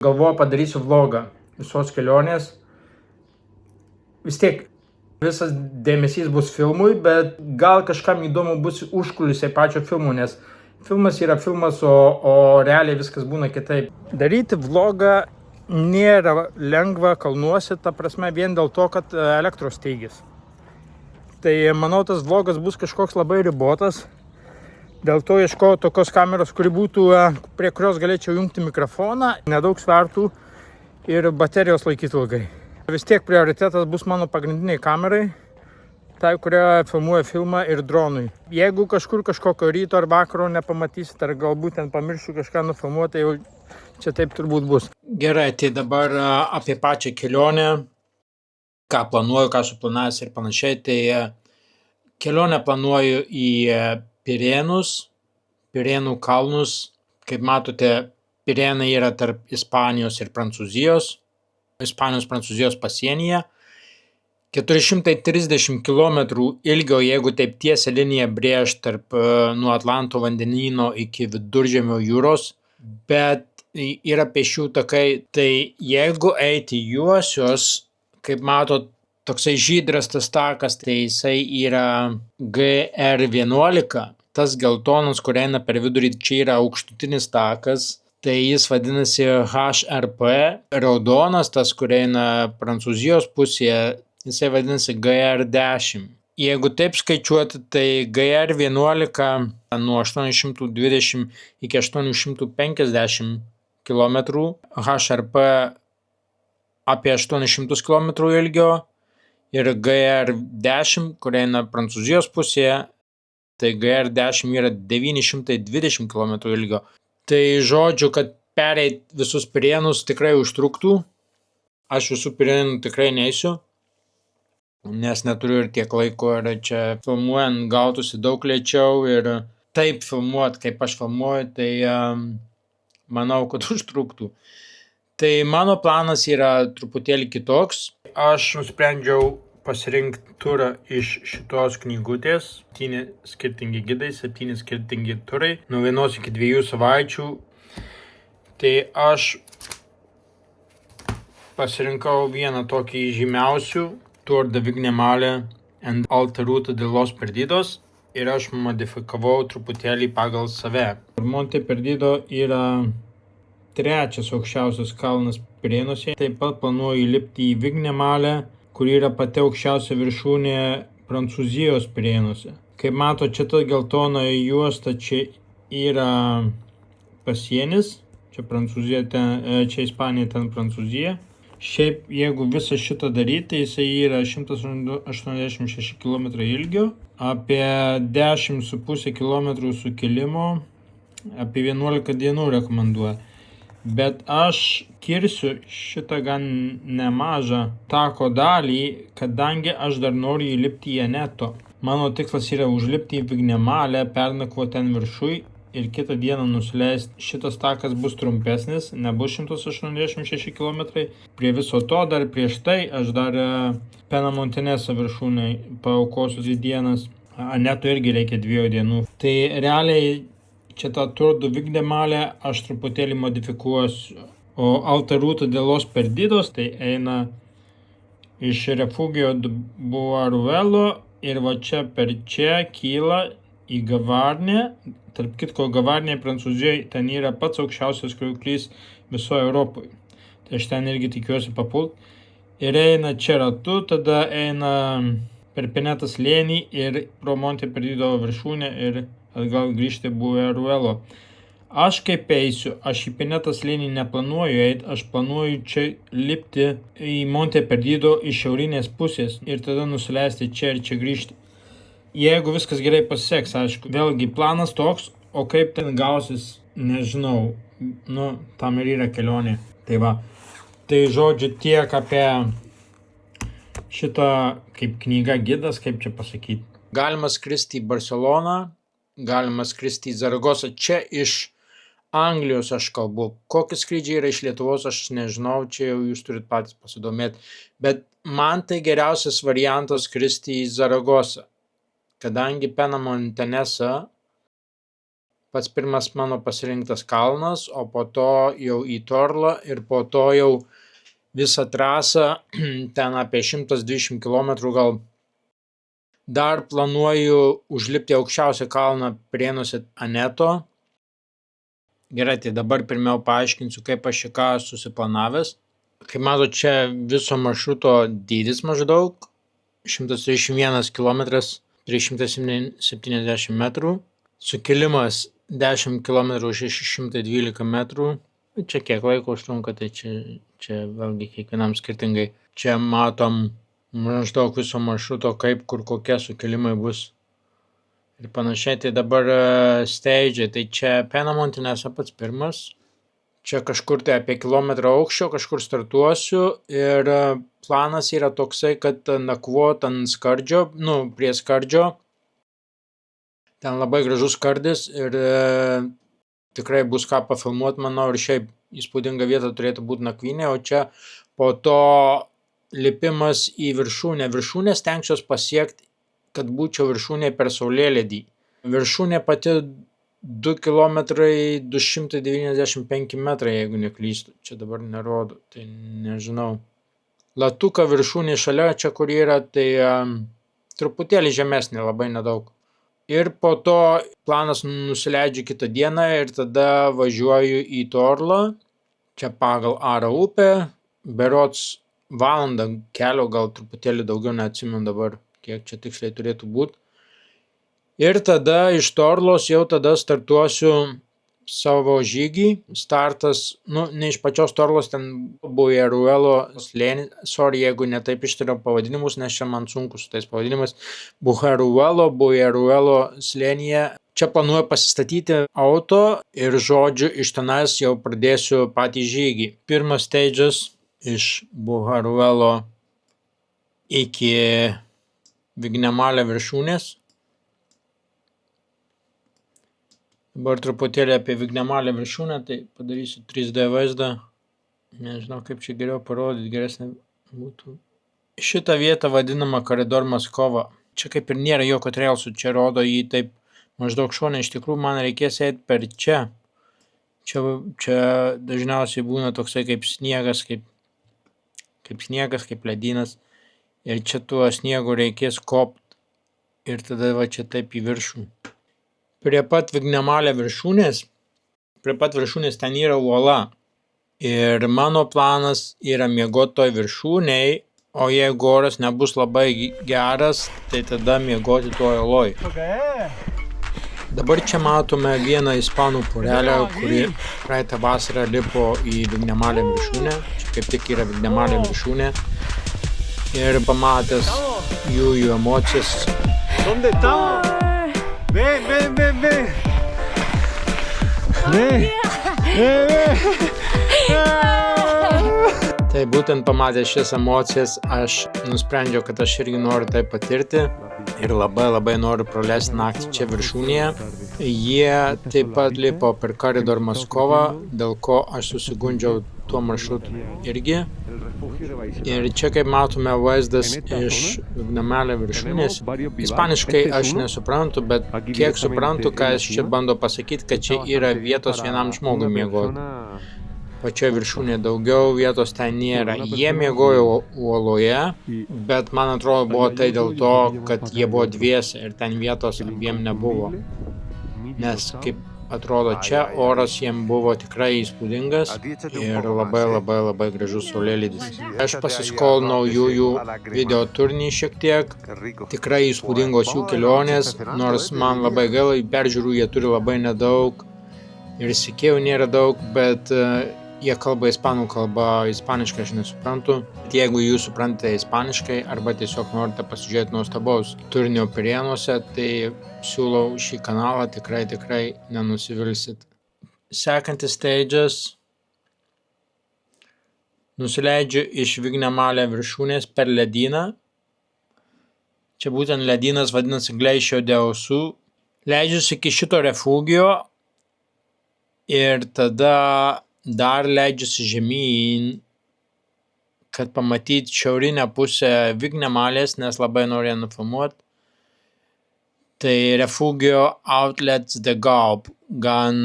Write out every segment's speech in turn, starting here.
Galvoju, padarysiu vlogą visos kelionės. Vis tiek visas dėmesys bus filmui, bet gal kažkam įdomu bus užkulisiai pačio filmo, nes filmas yra filmas, o realiai viskas būna kitaip. Daryti vlogą nėra lengva kalnuose, ta prasme vien dėl to, kad elektros stygius. Tai manau, tas vlogas bus kažkoks labai ribotas. Dėl to ieškojau tokios kameros, kuri būtų, prie kurios galėčiau jungti mikrofoną, nedaug svertų ir baterijos laikytų ilgai. Vis tiek prioritetas bus mano pagrindiniai kamerai, tai, kurioje filmuoja filmą, ir dronui. Jeigu kažkur kažkokio ryto ar vakaro nepamatysit, ar galbūt ten pamiršiu kažką nufilmuoti, tai jau čia taip turbūt bus. Gerai, tai dabar apie pačią kelionę, ką planuoju, ką suplanavęs ir panašiai. Tai kelionę planuoju į Pirėnus, Pirėnų kalnus. Kaip matote, Pirėnai yra tarp Ispanijos ir Prancūzijos, Ispanijos-Prancūzijos pasienyje. 430 km ilgio, jeigu taip tiesią liniją brėž tarp nuo Atlanto vandenyno iki Viduržemio jūros, bet yra pėsčiųjų takai. Tai jeigu eiti juosios, kaip matot, toksai žydras tas takas, tai jisai yra GR11, tas geltonas, kur eina per vidurį, čia yra aukštutinis takas, tai jis vadinasi HRP, raudonas, tas, kur eina Prancūzijos pusėje, jisai vadinasi GR10. Jeigu taip skaičiuoti, tai GR11 nuo 820 iki 850 km, HRP apie 800 km ilgio ir GR10, kur eina Prancūzijos pusėje, tai GR10 yra 920 km ilgio. Tai žodžiu, kad pereit visus Pirėnus tikrai užtruktų. Aš visų Pirėnų tikrai neisiu, nes neturiu ir tiek laiko, ir čia filmuojant gautųsi daug lėčiau, ir taip filmuot, kaip aš filmuoju, tai manau, kad užtruktų. Tai mano planas yra truputėlį kitoks. Aš nusprendžiau pasirinkti turą iš šitos knygutės. 7 skirtingi gidai, 7 skirtingi turai, nuo 1 iki 2 savaičių. Tai aš pasirinkau vieną tokį žymiausių, Tour de Vignemale and Alta Ruta de los Perdidos, ir aš modifikavau truputėlį pagal save. Monte Perdido yra 3. aukščiausias kalnas Pirėnuose. Taip pat planuoju įlipti į Vignemalę, kur yra pati aukščiausia viršūnė Prancūzijos Pirėnuose. Kaip mato, čia ta geltona juosta, čia yra pasienis, čia Prancūzija, čia Ispanija, ten Prancūzija. Šiaip, jeigu visą šitą daryti, jisai yra 186 km ilgio, apie 10,5 km sukilimo, apie 11 dienų rekomenduoju. Bet aš kirsiu šitą gan nemažą tako dalį, kadangi aš dar noriu įlipti į Aneto. Mano tikslas yra užlipti į Vignemalę, pernakvoti ten viršui ir kitą dieną nusileisti. Šitas takas bus trumpesnis, nebus 186 km. Prie viso to dar prieš tai aš dar Penamonteneso viršūnę paaukosiu 2 dienas. Aneto irgi reikia 2 dienų. Tai realiai čia tą Tour de Vignemale aš truputėlį modifikuosiu. O Alta Ruta de los Perdidos tai eina iš Refugio de Buaruelo ir va čia per čia kyla į Gavarnę. Tarp kitko, Gavarnė Prancūzijoje ten yra pats aukščiausias krioklys visoje Europoje. Tai aš ten irgi tikiuosi papult. Ir eina čia ratu, tada eina per Pinetą slėnį ir pro Monte Perdido viršūnę ir atgal grįžti Buaruelo. Aš kaip eisiu, aš į Pinetą slėnį neplanuoju eiti, aš planuoju čia lipti į Monte Perdido iš šiaurinės pusės ir tada nusileisti čia ir čia grįžti. Jeigu viskas gerai pasiseks, aišku, vėlgi planas toks, o kaip ten gausis, nežinau, tam ir yra kelionė. Tai va, tai žodžiu tiek apie šitą kaip knyga gidas, kaip čia pasakyti. Galima skristi į Barceloną, galima skristi į Zaragosą. Čia iš Anglijos aš kalbu. Kokie skrydžiai yra iš Lietuvos, aš nežinau, čia jau jūs turit patys pasidomėti. Bet man tai geriausias variantas skristi į Zaragosą, kadangi Penamontenesa pats pirmas mano pasirinktas kalnas, o po to jau į Torlą ir po to jau visą trasą, ten apie 120 km gal. Dar planuoju užlipti aukščiausią kalną Prienuose Aneto. Gerai, tai dabar pirmiau paaiškinsiu, kaip aš ką susiplanavęs. Kaip matote, čia viso maršruto dydis maždaug 131 km 370 metrų. Sukilimas 10 km 612 metrų. Čia kiek laiko užtrunka, tai čia vėlgi kiekvienam skirtingai. Čia matom maždaug viso maršruto, kaip, kur, kokie sukilimai bus. Ir panašiai, tai dabar stage, tai čia Penamontinėse pats pirmas. Čia kažkur tai apie kilometrą aukščio, kažkur startuosiu ir planas yra toksai, kad nakvot ant skardžio, prie skardžio. Ten labai gražus skardis ir tikrai bus ką pafilmuoti, manau, ir šiaip įspūdinga vieta turėtų būti nakvynė, o čia po to lipimas į viršūnę. Viršūnę stengsiuos pasiekti, kad būčiau viršūnė per saulėlydį. Viršūnė pati 2 km 295 metrai, jeigu neklystu. Čia dabar nerodo, tai nežinau. Latuka viršūnė šalia, čia kur yra, tai truputėlį žemesnė, labai nedaug. Ir po to planas nusileidžiu kitą dieną ir tada važiuoju į Torlą. Čia pagal Aro upę, berods valandą kelio, gal truputėlį daugiau, neatsimenu dabar, kiek čia tiksliai turėtų būti. Ir tada iš Torlos jau tada startuosiu savo žygį. Startas, ne iš pačios Torlos, ten Bujaruelo slėnis, jeigu netaip ištariau pavadinimus, nes čia man sunku su tais pavadinimas. Bujaruelo slėnyje. Čia planuoju pasistatyti auto ir žodžiu iš tenais jau pradėsiu patį žygį. Pirmas stage'as iš Bujaruelo iki Vignemalio viršūnės. Dabar truputėlį apie Vignemalio viršūnę, tai padarysiu 3D vaizdą. Nežinau, kaip čia geriau parodyti, geresnė būtų. Šitą vietą vadinama Koridor Moskova. Čia kaip ir nėra jokio trailsų, čia rodo jį taip maždaug šone. Iš tikrųjų, man reikės eiti per čia. Čia dažniausiai būna toksai kaip sniegas, kaip ledynas. Ir čia tuo sniegu reikės kopti. Ir tada va čia taip į viršų. Prie pat Vignemalio viršūnės, ten yra uola. Ir mano planas yra miegoti toj viršūnėj, o jeigu oras nebus labai geras, tai tada miegoti toj uoloj. Dabar čia matome vieną ispanų porelę, kuri praeitą vasarą lipo į Vignemalio viršūnę. Čia kaip tik yra Vignemalio viršūnė. Ir pamatęs jų emocijas. ¿Dónde estamos? Ven. Tai būtent pamatęs šias emocijas, aš nusprendžiau, kad aš irgi noriu tai patirti ir labai noriu praleisti naktį čia viršūnėje. Jie taip pat lipo per Koridor Moskovą, dėl ko aš susigundžiau tuo maršrutu irgi. Ir čia kaip matome vaizdas iš Vignemalio viršūnės. Ispaniškai aš nesuprantu, bet kiek suprantu, ką jis čia bando pasakyti, kad čia yra vietos vienam žmogui miegoti. Pačioje viršūnėje daugiau vietos ten nėra. Jie miegojo uoloje, bet man atrodo buvo tai dėl to, kad jie buvo dviese ir ten vietos abiem nebuvo. Nes kaip atrodo čia oras jiem buvo tikrai įspūdingas ir labai gražus saulėlydis. Aš pasiskolinau jų video turinį šiek tiek, tikrai įspūdingos jų kelionės, nors man labai gaila, peržiūrų jie turi labai nedaug ir sekėjų nėra daug, bet jie kalba ispanų kalba, ispaniškai aš nesuprantu. Jeigu jūs suprantate ispaniškai arba tiesiog norite pasižiūrėti nuostabaus turinio Pirėnuose, tai siūlau šį kanalą, tikrai nenusivilsit. Sekantis stage'as. Nusileidžiu iš Vignemalio viršūnės per ledyną. Čia būtent ledynas vadinasi Glacier de Osu. Leidžiuosi iki šito refugio ir tada dar leidžiuosi žemyn, kad pamatyti šiaurinę pusę Vignemalės, nes labai norėjau nufilmuoti. Tai refugio Outlets de Gaub. gan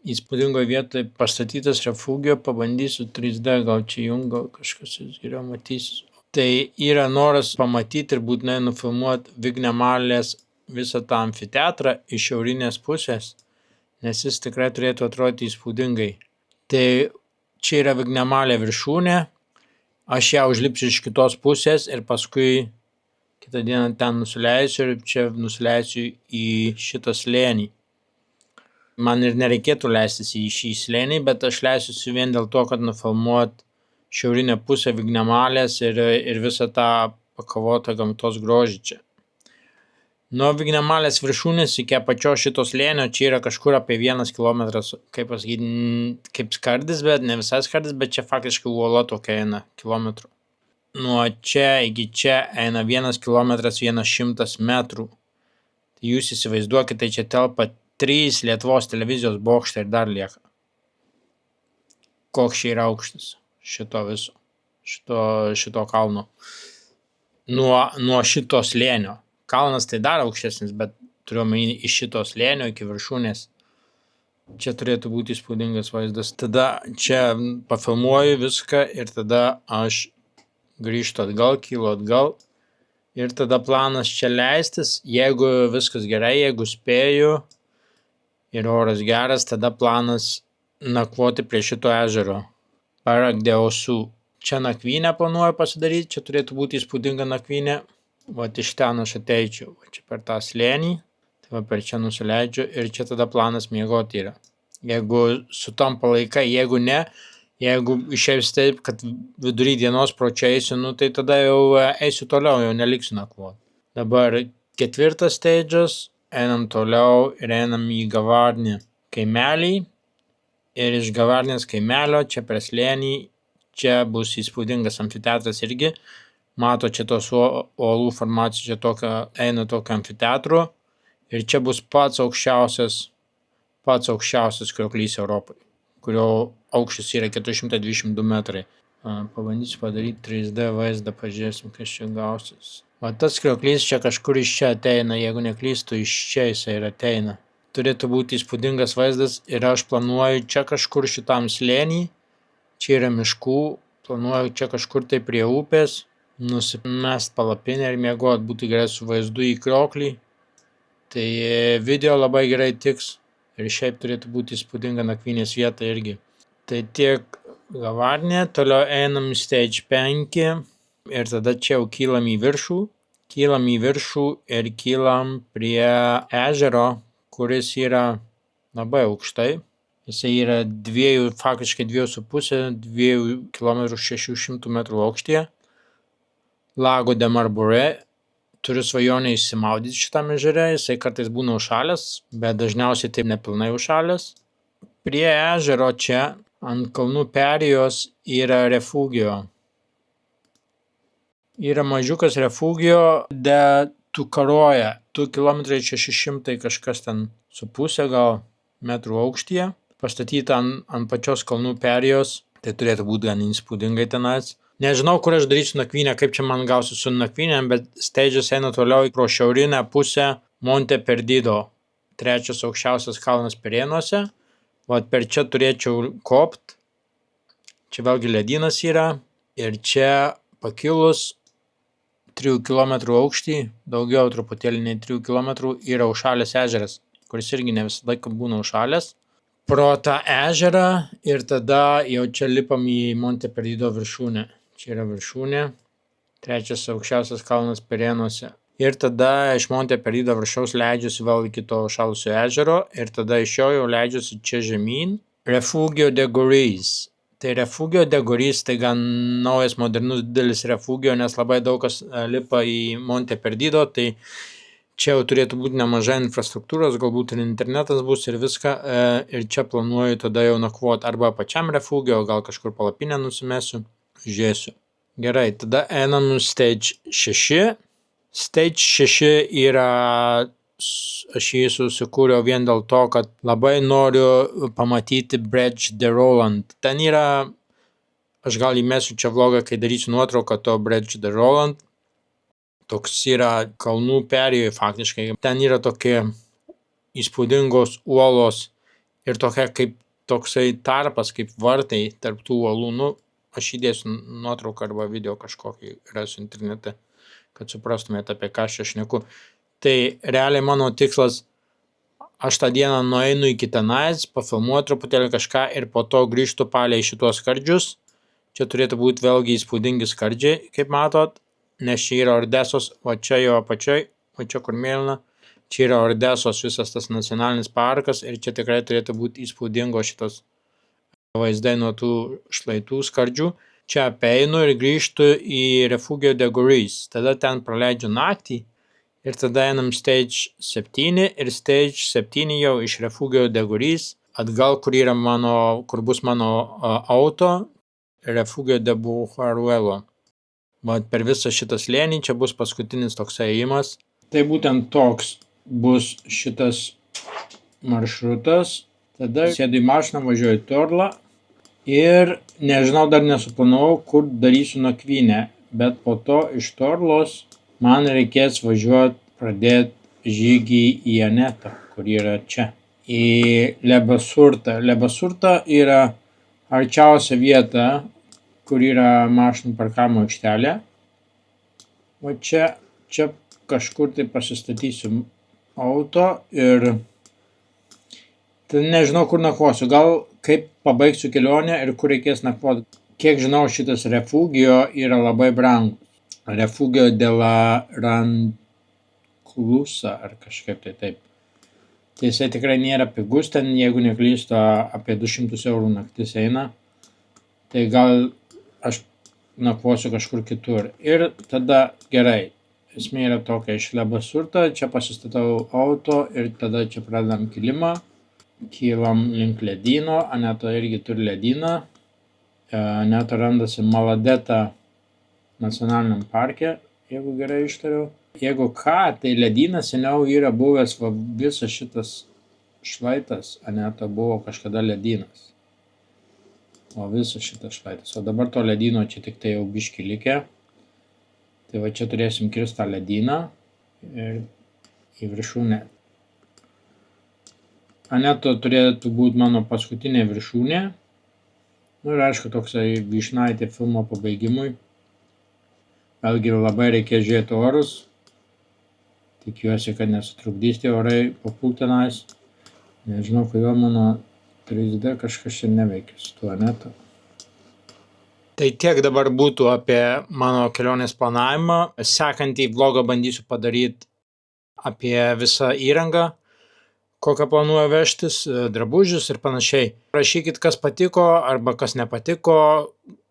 įspūdingoje vietoje pastatytas refugio, pabandysiu 3D, gal čia jungo, kažkas jūs geriau matysis. Tai yra noras pamatyti ir būtinai nufilmuoti Vignemalės visą tą amfiteatrą iš šiaurinės pusės, nes jis tikrai turėtų atrodyti įspūdingai. Tai čia yra Vignemalė viršūnė, aš ją užlipsiu iš kitos pusės ir paskui kitą dieną ten nusileisiu ir čia nusileisiu į šitą slėnį. Man ir nereikėtų leistis į šį slėnį, bet aš leisiuosi vien dėl to, kad nufilmuot šiaurinę pusę Vignemalės ir visą tą pakavotą gamtos grožį čia. Nuo Vignemalės viršūnės iki apačios šito slėnio čia yra kažkur apie 1 kilometras, kaip pasakyti, kaip skardis, bet ne visai skardis, bet čia faktiškai uola tokia eina kilometrų. Nuo čia iki čia eina 1 kilometras 100 metrų. Tai jūs įsivaizduokite, tai čia telpa 3 Lietuvos televizijos bokštai ir dar lieka. Koks čia yra aukštis šito viso, šito kalno. Nuo šito slėnio. Kalnas tai dar aukštesnis, bet turiu omeny iš šito slėnio iki viršūnės. Čia turėtų būti įspūdingas vaizdas. Tada čia pafilmuoju viską ir tada aš grįžtu atgal, kylu atgal. Ir tada planas čia leistis, jeigu viskas gerai, jeigu spėju ir oras geras, tada planas nakvoti prie šito ežero. Paragdeosų. Čia nakvynę planuoju pasidaryti, čia turėtų būti įspūdinga nakvynė. Vat iš ten aš ateičiau, čia per tą slėnį, tai va per čia nusileidžiu ir čia tada planas miegoti yra. Jeigu sutampa laikai, jeigu ne, jeigu išeis taip, kad vidury dienos pro čia eisiu, tai tada jau eisiu toliau, jau neliksiu nakvoti. Dabar 4 stage'as, einam toliau ir einam į Gavarnį kaimelį. Ir iš Gavarnės kaimelio, čia per slėnį, čia bus įspūdingas amfiteatras irgi. Mato čia tos uolų formacija, čia eina tokio amfiteatro. Ir čia bus pats aukščiausias krioklys Europoje, kurio aukštis yra 422 metrai. Pabandysiu padaryti 3D vaizdą, pažiūrėsim, kas čia gausis. Va tas krioklys čia kažkur iš čia ateina, jeigu neklystu, iš čia jisai ir ateina. Turėtų būti įspūdingas vaizdas ir aš planuoju čia kažkur šitam slėnį, čia yra miškų, planuoju čia kažkur tai prie upės, nusimest palapinę ir miegoti, būtų gerai su vaizdu į krioklį. Tai video labai gerai tiks ir šiaip turėtų būti įspūdinga nakvynės vieta irgi. Tai tiek Gavarnė, toliau einam į stage 5 ir tada čia jau kylam į viršų. Kylam į viršų ir kylam prie ežero, kuris yra labai aukštai. Jisai yra faktiškai 2,5 km 600 metrų aukštyje. Lago de Marbouré. Turiu svajonę išsimaudyti šitame ežere, jisai kartais būna užšalęs, bet dažniausiai taip nepilnai užšalęs. Prie ežero čia ant kalnų perėjos yra refugio. Yra mažiukas refugio de Tukaroja, 2 km 600 kažkas ten su pusė gal metrų aukštyje, pastatyta ant pačios kalnų perėjos, tai turėtų būti gan įspūdingai tenais. Nežinau, kur aš darysiu nakvynę, kaip čia man gausiu su nakvynėm, bet stage'as eina toliau pro šiaurinę pusę Monte Perdido, 3 aukščiausias kalnas Pirėnuose. Vat per čia turėčiau kopt, čia vėlgi ledynas yra ir čia pakilus 3 km aukštį, daugiau truputėlį nei 3 km yra užšalęs ežeras, kuris irgi ne visą laiką būna užšalęs. Pro tą ežerą ir tada jau čia lipam į Monte Perdido viršūnę. Čia yra viršūnė, 3 aukščiausias kalnas Pirėnuose. Ir tada iš Monte Perdido viršaus leidžiuosi vėl iki to užšalusio ežero ir tada iš jo jau leidžiuosi čia žemyn. Refugio de Gorys. Tai Refugio de Gorys tai gan naujas, modernus, didelis refugio, nes labai daug kas lipa į Monte Perdido, tai čia jau turėtų būti nemažai infrastruktūros, galbūt ir internetas bus ir viską, ir čia planuoju tada jau nakvoti arba pačiam refugio, gal kažkur palapinę nusimesiu, žiūrėsiu. Gerai, tada einam stage 6. Stage 6 yra, aš jį susikūriau vien dėl to, kad labai noriu pamatyti Bridge de Roland. Ten yra, aš gal įmesiu čia vlogą, kai darysiu nuotrauką to Bridge de Roland. Toks yra kalnų perėjoje faktiškai. Ten yra tokie įspūdingos uolos ir toksai tarpas, kaip vartai tarp tų uolų. Nu, aš įdėsiu nuotrauką arba video kažkokį rasiu internete, kad suprastumėte, apie ką aš šneku. Tai realiai mano tikslas, aš tą dieną nueinu iki tenais, pafilmuoju truputėlį kažką ir po to grįžtu palei šitos skardžius. Čia turėtų būti vėlgi įspūdingi skardžiai, kaip matot, nes čia yra Ordesos, o čia jo apačioj, o čia kur mėlyna. Čia yra Ordesos visas tas nacionalinis parkas ir čia tikrai turėtų būti įspūdingo šitos vaizdai nuo tų šlaitų skardžių. Čia apeinu ir grįžtu į Refugio de Gorys. Tada ten praleidžiu naktį ir tada einam Stage 7 ir Stage 7 jau iš Refugio de Gorys atgal, kur bus mano auto, Refugio de Bujaruelo. Bet per visą šitą slėnį čia bus paskutinis toks ėjimas. Tai būtent toks bus šitas maršrutas. Tada sėdu į mašiną, važiuoju į Torlą ir nežinau, dar nesuplanavau, kur darysiu nakvynę, bet po to iš Torlos man reikės pradėti žygį į Anetą, kur yra čia, į Lebasurtą. Lebasurta yra arčiausia vieta, kur yra mašinų parkavimo aikštelė. O čia kažkur tai pasistatysiu auto ir nežinau, kur nakvosiu. Gal kaip pabaigsiu kelionę ir kur reikės nakvoti. Kiek žinau, šitas Refugio yra labai brangus. Refugio de la Ranclusa ar kažkaip tai taip. Tai jisai tikrai nėra pigus, ten jeigu neklystu apie 200 eurų naktis eina. Tai gal aš nakvosiu kažkur kitur. Ir tada gerai. Esmė yra tokia, iš Lebasurto, čia pasistatau auto ir tada čia pradedam kilimą. Kylam link ledyno, Aneta irgi turi ledyną. Aneta randasi Maladeta nacionaliniam parke, jeigu gerai ištariau. Jeigu ką, tai ledynas seniau yra buvęs visas šitas šlaitas, Aneta buvo kažkada ledynas. O visas šitas šlaitas. O dabar to ledyno čia tik tai jau biški likę. Tai va čia turėsim kirsti tą ledyną ir į viršūnę. Aneto turėtų būti mano paskutinė viršūnė. Nu ir aišku, toksai vyšnaitė filmo pabaigimui. Vėlgi labai reikės žiūrėti orus. Tikiuosi, kad nesutrukdys tie orai papult tenais. Nežinau, kodėl mano 3D kažkas čia neveikia su tuo Aneto. Tai tiek dabar būtų apie mano kelionės planavimą. Sekantį vlogą bandysiu padaryti apie visą įrangą, kokią planuoju vežtis, drabužius ir panašiai. Rašykit, kas patiko arba kas nepatiko,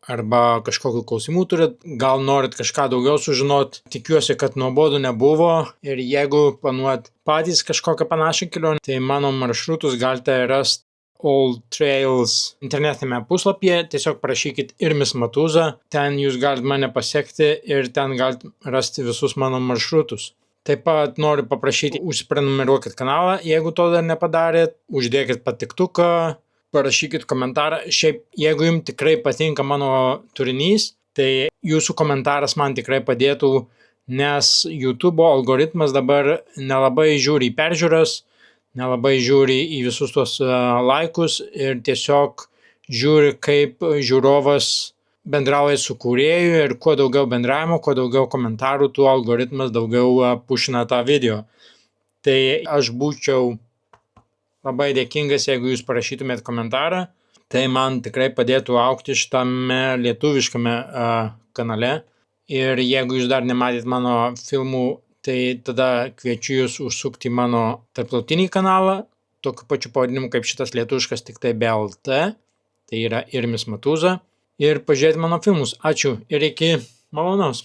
arba kažkokių klausimų turit, gal norit kažką daugiau sužinot. Tikiuosi, kad nuobodu nebuvo ir jeigu planuojat patys kažkokią panašią kelionę, tai mano maršrutus galite rasti All Trails internetinėme puslapyje, tiesiog parašykit Irmis Matuza, ten jūs galite mane pasiekti ir ten galite rasti visus mano maršrutus. Taip pat noriu paprašyti, užsiprenumeruokit kanalą, jeigu to dar nepadarėt, uždėkit patiktuką, parašykit komentarą. Šiaip, jeigu jums tikrai patinka mano turinys, tai jūsų komentaras man tikrai padėtų, nes YouTube algoritmas dabar nelabai žiūri į peržiūras, nelabai žiūri į visus tuos laikus ir tiesiog žiūri, kaip žiūrovas bendrauja su kūrėju ir kuo daugiau bendravimo, kuo daugiau komentarų, tuo algoritmas daugiau pušina tą video. Tai aš būčiau labai dėkingas, jeigu jūs parašytumėt komentarą. Tai man tikrai padėtų augti šitame lietuviškame kanale. Ir jeigu jūs dar nematėt mano filmų, tai tada kviečiu jūs užsukti mano tarptautinį kanalą, tokiu pačiu pavadinimu kaip šitas lietuviškas, tik tai be LT, tai yra Irmis Matuza, ir pažiūrėti mano filmus. Ačiū ir iki malonaus.